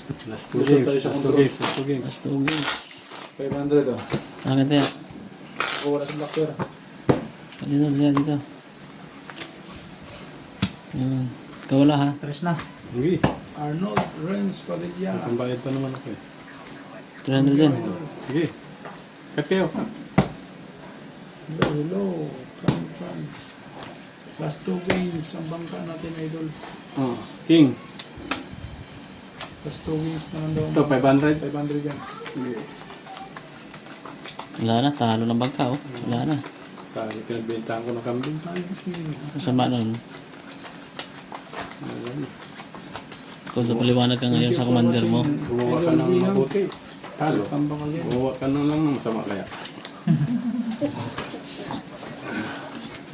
Last Gusto tayo sa control. Last 2 games. Last 2 games. 500 oh. Bakit yan? Kuha na sa black pair. Dito. Yan. Ikaw wala ha? Tres na. Hindi. Arnold Renz Padilla. Pambayad pa naman ako eh. 300 din. Sige. Cut kayo. Hello. Sometimes. Last 2 games ang bangka natin, idol. Oh. King. Last 2 games na lang daw. Ito, 500. 500 yan. Sige. Wala na, talo ng bangka oh. Wala na. Tayo, pinagbentahan ko ng kambing. Masama nun. Ayan. Kung paliwanag ka ngayon sa commander mo. Gumawa ka ng mabuti. Talo. Tambang again. Gumawa ka na lang ng masama kaya.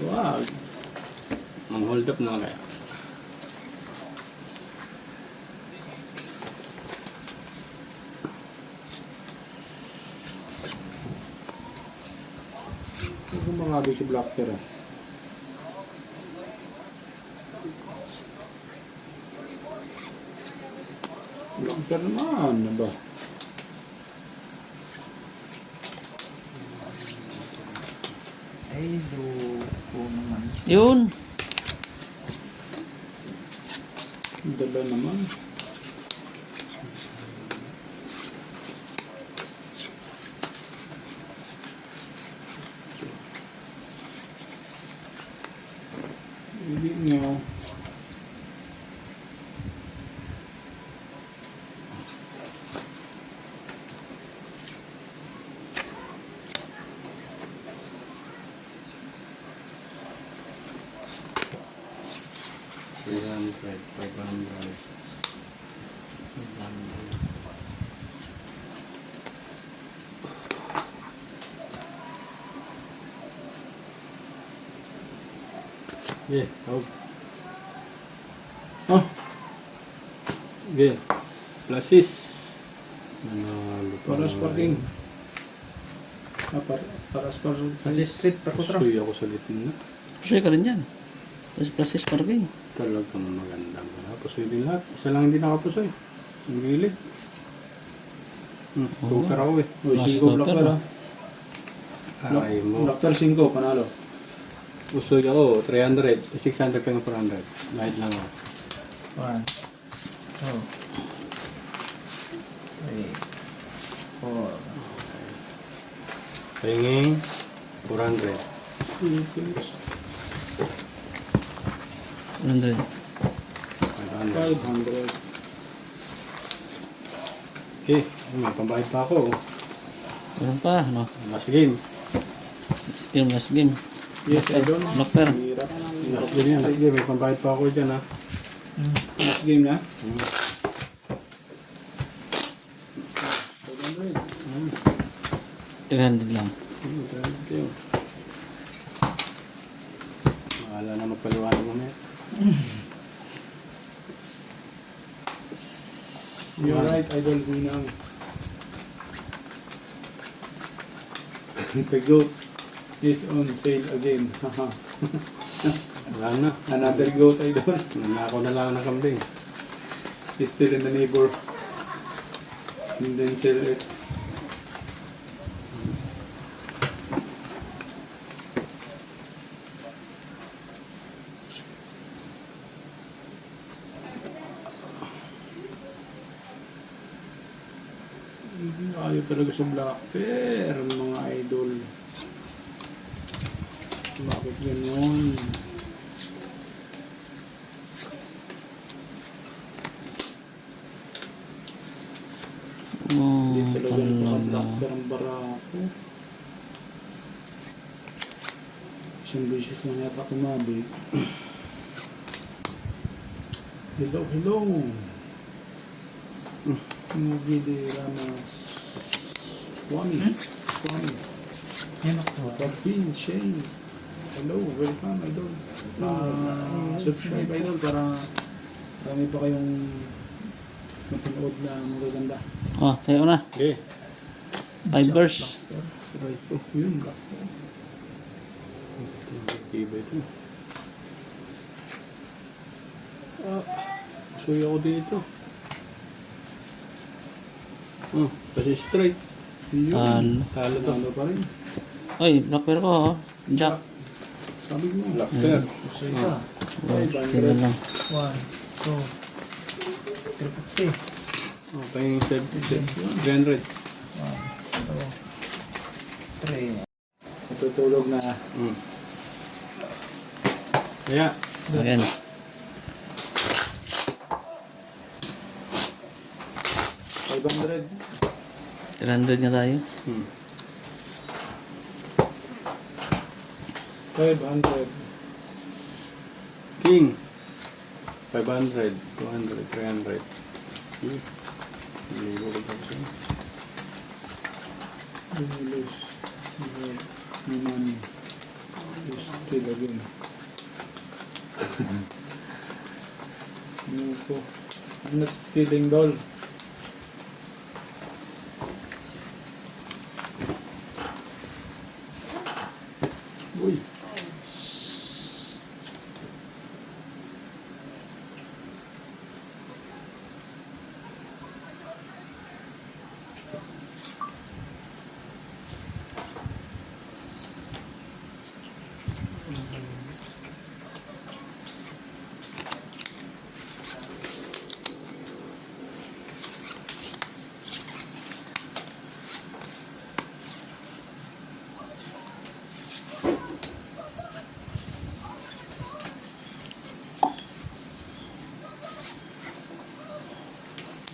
Wow. Mang-hold up na kaya. Kung mga abis si black pair. Black pair naman. Ano ba? Ay, do naman. Yun. Dala naman. Hindi nyo. $300, $500. Yeah, tawag. Oh. Okay. Plasis. Para sa parking. Para sa parking. Sa street, pakutra. Suy ako sa litin na. Pusoy ka rin dyan. Plus parking. Talagang maganda. Pusoy din lahat. Isa lang hindi nakapusoy. Ang gilid. Tukar ako eh. Uy, Mas 5 black stalker, pair ah. ah. Ay mo. Black pair 5, panalo. Pusoy ako. 300. 600 ka ng 400. Light lang ako. 1, 2, 3, 4. Ringing. 400. 100. 500. 500. Okay. May pambayad pa ako. Meron pa, no? Last game. Last game. Yes, I don't. Black pair. Hirap. Last game yan. Last game. May pambayad pa ako dyan ha. Last game na. 300 lang. Thank you. Mahala na magpaliwanag mo na yan. You're right, idol Winang. The goat is on sale again. Haha. Wala na. Another goat, idol. Nanakaw na lang ng kambing. Is still in the neighbor. And then sell it. Ayaw talaga sa black pair, mga idol. Bakit ganon? Oh, Hindi talaga talaga. black pair ang barako. Isang beses lang yata kumabi. Hello, hello. Movie de Ramas. Swami. Swami. Yan ako. Parvin, Shane. Hello, welcome, idol. Subscribe, idol, para marami pa kayong mapanood na magaganda. Oh, tayo na. Okay. 5 verse. Right po, yun, black. Iba ito. Suy ako dito. Oh, kasi straight. Yun. Talo. Talo to. Talo pa rin. Ay, locker ko oh. Jack. Sabi mo. Black pair. So ito. Oh, tingnan lang. 1, 2, 350. Oh, pahingin 300. 1, 2, 3. Natutulog na. Kaya, Ayan. 500. 300 nga tayo. 500. king. 500, 200, 300. Hindi ko kasi. Lose. No money. Lose still again. Ano po? I'm not stealing doll. Uy.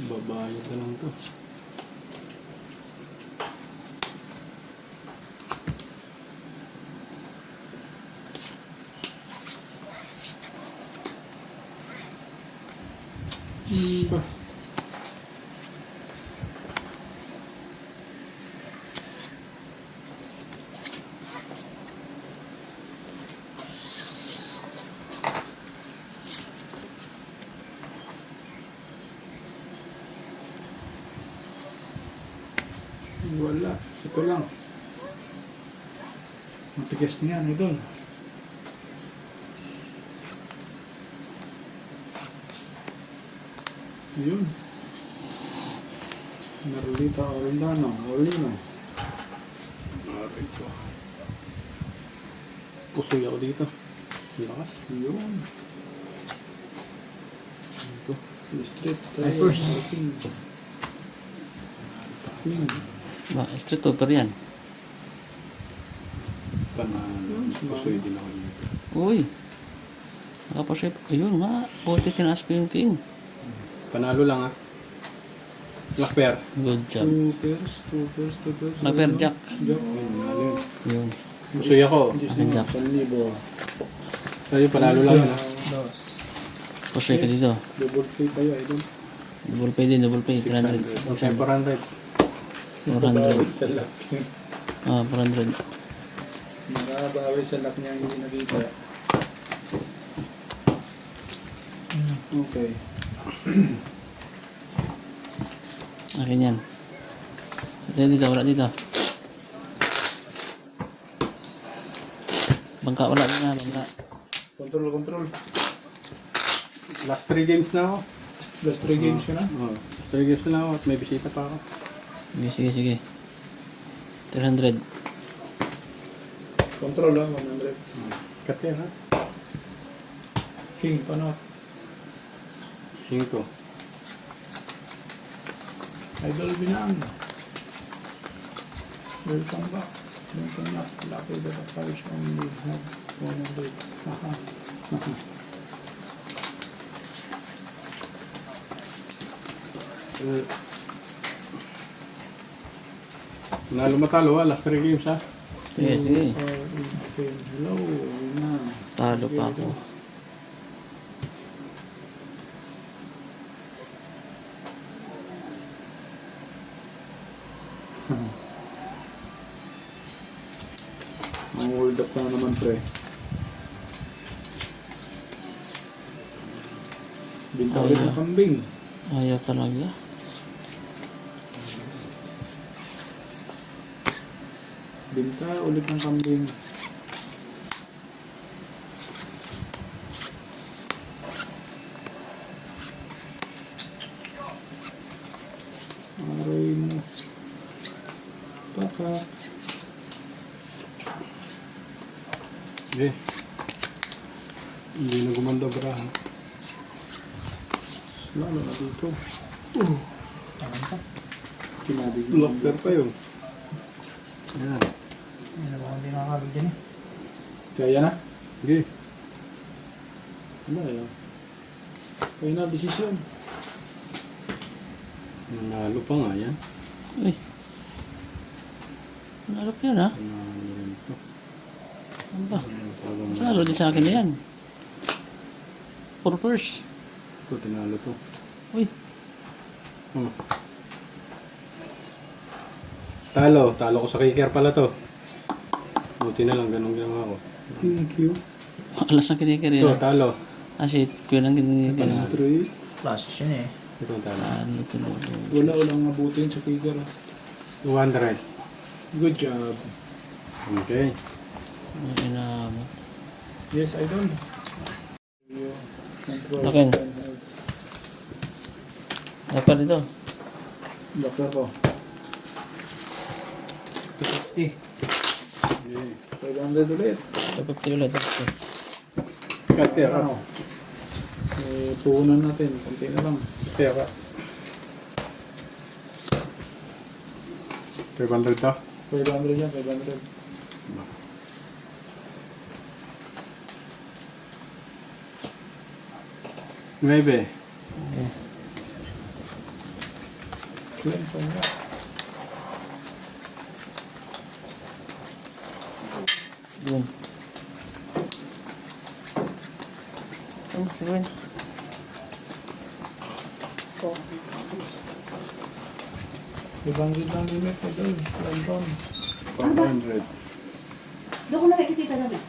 Babayad na lang to. Ba? Wala. Ito lang. Matigas niyan, idol. Yun. Narulita Orellano. Orellano. Aray ko. Pusoy ako dito. Lakas. Yun. Ito. Straight. Ay, first. Ba, street over yan. Panalo. Pusoy din ako dito. Uy. Nakapasay. Ayun nga. Buti tinaas ko yung king. Panalo lang ah. Black pair. Good job. 2 pairs. 2 pairs. 2 pairs. Locker jack. Jack. Ayun, panalo yun. Yun. Pusoy ako. Diyos Akin, naman, Jack. 1,000. Ayun, panalo lang yun ah. 2. Pasay ka dito. Double pay tayo, idol. Double pay din. Double pay. 300. 600. 400. 400. Sa lock. Ah, 400. Nakabawi sa lock niya hindi nakita. Okay. Akin yan. Sa dito. Wala dito. Bangka. Wala din na. Bangka. Control. Last 3 games na ako. Last 3 games ka na? Oh, last 3 games na ako at may bisita pa ako. Sige. 300. Control lang, 100. Cut yan ha. King, panot. 5. Idol Binang. Welcome back. Welcome back. Lucky that the parish only have 100. Haha. Nalo matalo ha. Last 3 games ha. Sige. Hello. Na. Talo pa ako. Ang hold up na naman, pre. Binta ulit ng kambing. Ayaw talaga. Binta ulit ng kambing. Aray mo. ka. Sige. Hindi na gumanda baraha. Lalo na dito. Ayan pa. Kinabig. Locker pa yun. Ayan. Ayan naman hindi nakakabig dyan eh. Kaya na? Sige. Ano yun? Final decision. Nanalo pa nga yan. Uy. Nalok yun ha? Nanalo rin ito. Ano ba? Parang Nalo din sa akin na yan. For first. ito, tinalo to. Uy. Hmm. Talo ko sa kicker pala to. Buti na lang, ganun ginawa ko. Thank you. Alas na kinikiri Ito, na. talo. Ah shit, kuya lang kinikiri na. Straight. Classes yun eh. Ito, talo. Ano tuloy. Wala mabutin sa kicker. 200. Good job. Okay. Ano inamot. Yes, I don't. Akin. Dapat dito. Locker ko. 250. Okay. 500 ulit. 250 ulit. Cut kaya ka. Ano? Puhunan natin. Kunti na lang. Kaya ka. 500 to. 500 yan, 500. Maybe. Claim pa nga. Yun. Sige. So, 500 lang limit mo doon. London. 500. doon ko na nakikita namin.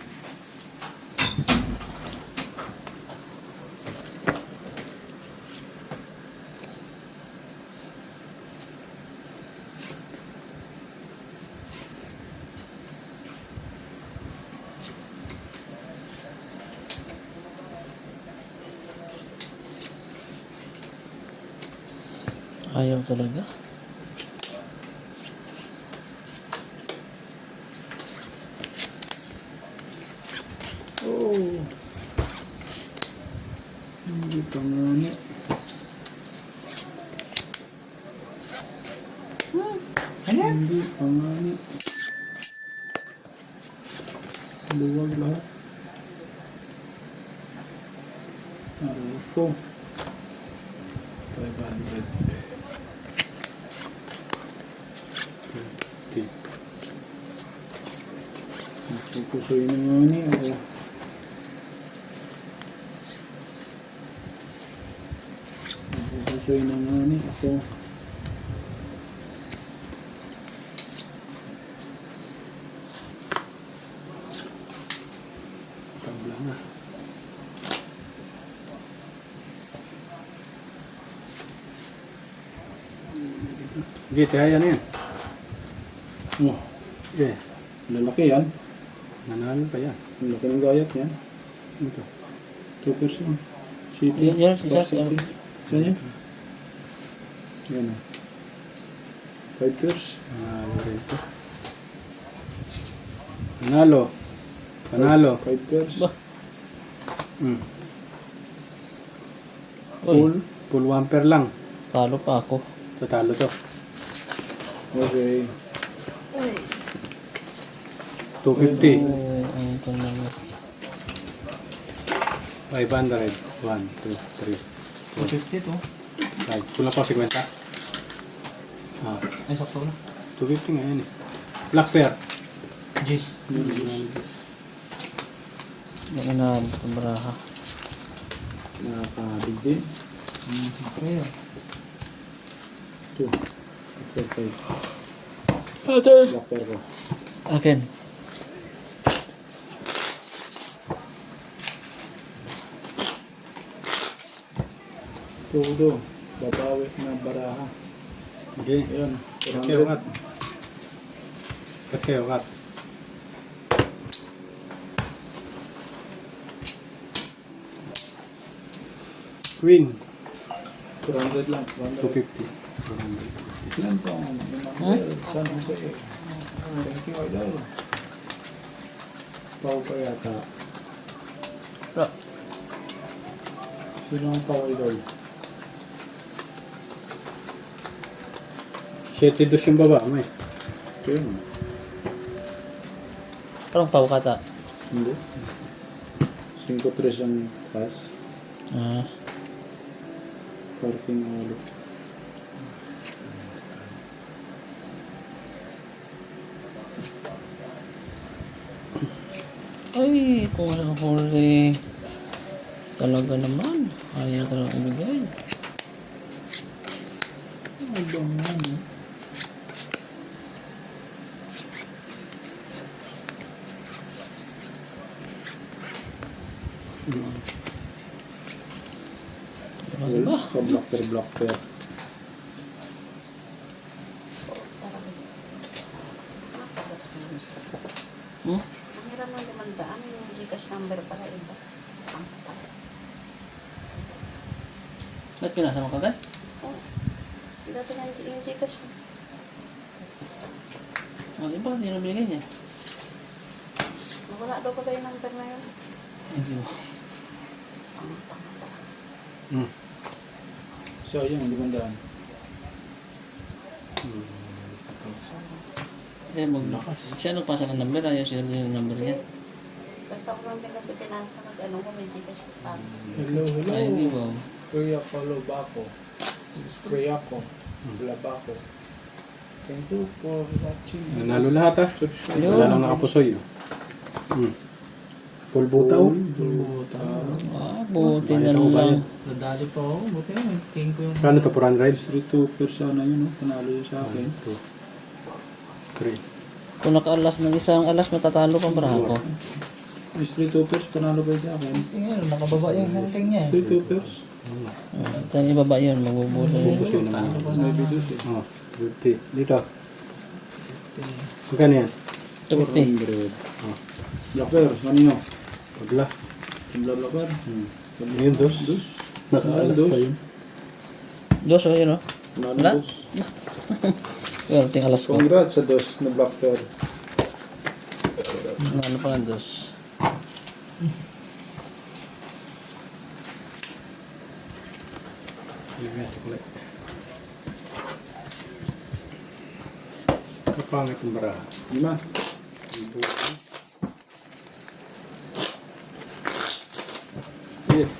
Ayaw talaga. Oh. Hindi pa nga na. Hindi pa nga na. Luwag lahat. Aray ko. 500. Okay. Pupusoy na nga ni ako. Pupusoy na nga ni ako. Tabla na. Sige, tihaya na yan. Oh, Okay. lalaki yan. Nanalo pa yan. Ang laki ng gayat yan. Ito. 2%. City. Yan, isa. City. Saan yan? Yan o. 5 years. Nanalo rin ito. Nanalo. Panalo. 5 years. Ba? Hmm. Uy, Full 1 pair lang. talo pa ako. Tatalo to. Okay. 250. Oh, ang tanong. 500. 1, 2, 3, 250 to. 5. Kulang pa 50. Ah, Ay, sakto na. 250 nga yan eh. Black pair. Jis. Yung inamot ang baraha. Nakakabig din. Okay. 2. After 5. Ate! Locker ko. Akin. Todo. Babawi na baraha. Okay. Ayan. Okay, 400. kat. Okay, kat. Queen. 400 lang. 400. 250. 400. Ilan po ang number? San Jose. Thank you, idol. Pau pa yata. Bro, Sino ang pau, idol? 7-2 yung baba, may. Kaya nga. parang pau kata. Hindi. 5-3 ang pass. Ah, Parking ulo. ay, kung walang huli. Talaga naman. Ayaw talaga ibigay. Ay, bang yan, eh. Ano ba? Sa blocker. Hmm? Ang hirap ng limandaan, yung Gcash number para iba. Ba't pinasa mo kagad? Oh, dati nga yung Gcash. Oh, di ba? Hindi na binigay niya. Wala daw pa ba yung number na yun? Hindi mo. So, yun, 500. Eh, siya nagpasa ng number. Ayaw siya yung number niya. Basta ko lang din kasi pinasa kasi anong ko may Gcash pa. Hello. Ay, hindi ba? Kuya Paulo Baco. Kuya ko. Wala Baco. Thank you for watching. Nanalo lahat, ah. Subscribe. Wala lang nakapusoy. Full butaw. Ah, buti na lang. Nadali pa ako. Buti na. Tingin ko yung... Kano to, 400? Street Trooper sana yun, no? Panalo yun sa akin. 2, 3. Kung nakaalas ng isang alas, matatalo pa para ako. Street Troopers, panalo kayo sa akin. Tingin, nakababa yung something niya. Street Troopers. Saan ibaba yun? Magbubulo yun. Pusoy naman. May videos eh. Oh, 50. Dito. Magkano yan? 250. Blacker, kanino? Pagla. Tumla Blacker. Ngayon, dos. Nakaalas pa yun. Dos o yun o. Panalo Wala? dos. Pero ting alas ko. Congrats sa dos na Blacker. Ano pa ng dos? Kapangit yung baraha. 5. Yeah.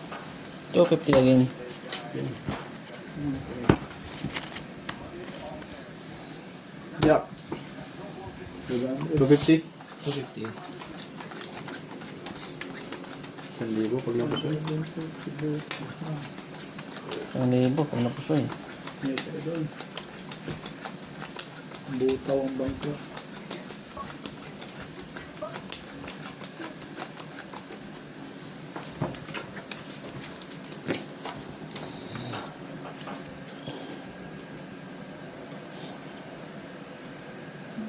250 again. Yeah. 250? 250. 1,000 pag napusoy. 1,000 pag napusoy. Yes, idol. Butaw ang bangko.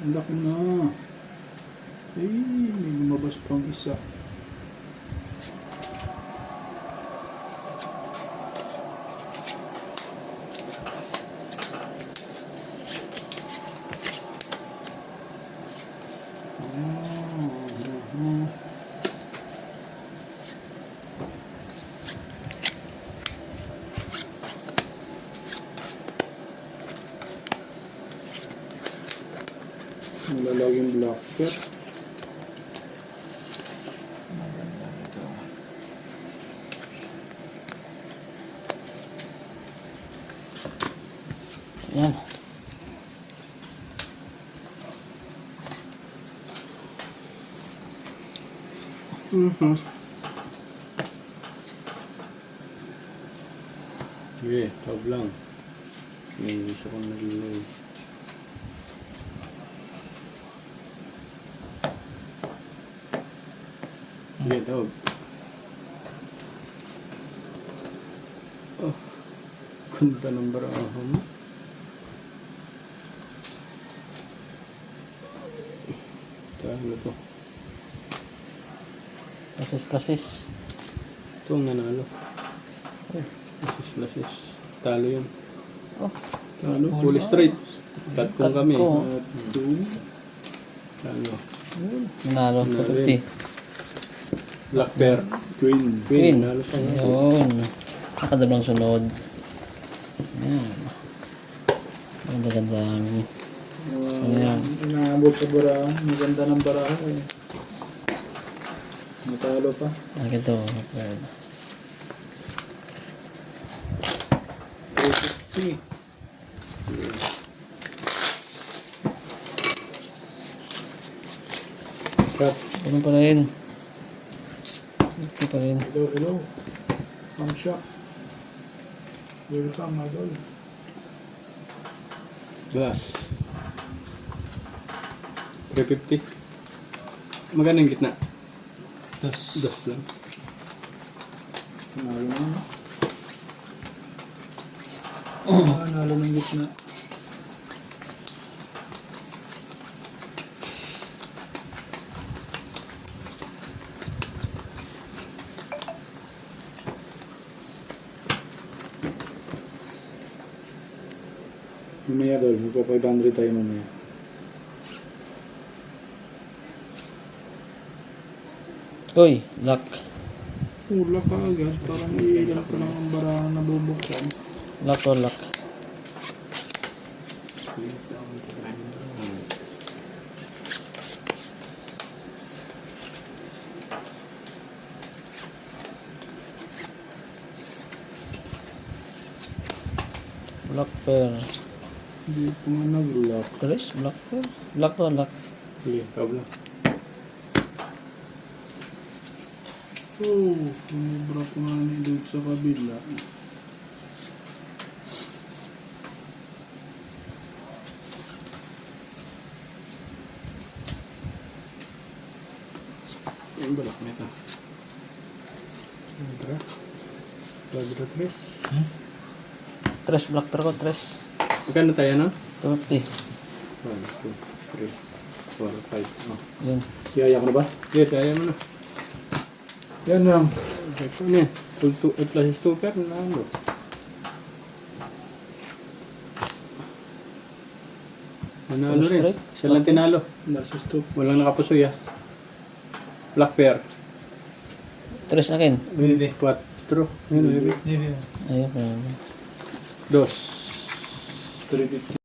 Ang laki na. Ay, may lumabas pang isa. Malalaging blocker. Yan. Okay, tawag lang. May gusto kong nalilay. Okay, tawag. Oh, ganda ng baraha mo. Talo to. Pasis. Ito ang nanalo. Lasis. Talo yun. Oh, Talo, full straight. Cut kong kami. ko. 2, Talo. Nanalo. Nanalo 250. Black pair. Queen. Queen. Nalo pa nga. Yun. Nakadalawang sunod. Ayan. Ang ganda-gandang. Ayan. Inaabot sa barahan. Maganda ng barahan eh. Natalo pa. Akin to. Okay. 350. Cut. Ganun pa rin. Ito pa rin. Hello, hello. Come shop. Welcome, my idol. Glass. 350. Magkano yung gitna? Dos lang. Nalo na. Nalo ng gitna. Mamaya dol, magpa-500 tayo mamaya. Uy, lock. Hula ka agad, parang iilan ko lang ang barahan na bubuksan. Lock or lock. Black pair. Hindi ko nga nag-lock. Tres, black pair. Black to lock. Sige, kabla. Oh, sumubra ko nga ni Dave sa kabila. Yung balak na ito. Quadra. Quadra 3. Tres, black pair ko, tres. Magkano tayo, no? 250. 1, 2, 3, 4, 5. Oh. Yun. Yaya ko na ba? Sige, tayo mo na. Yan lang. Ito na. Full 2, plus stopper. Nalo. Nanalo Full rin. strike? Siya lang tinalo. Nasa stop. Walang nakapusoy ah. Black pair. Tres na kin. 4. Yun, Ayun pa. 2. 350.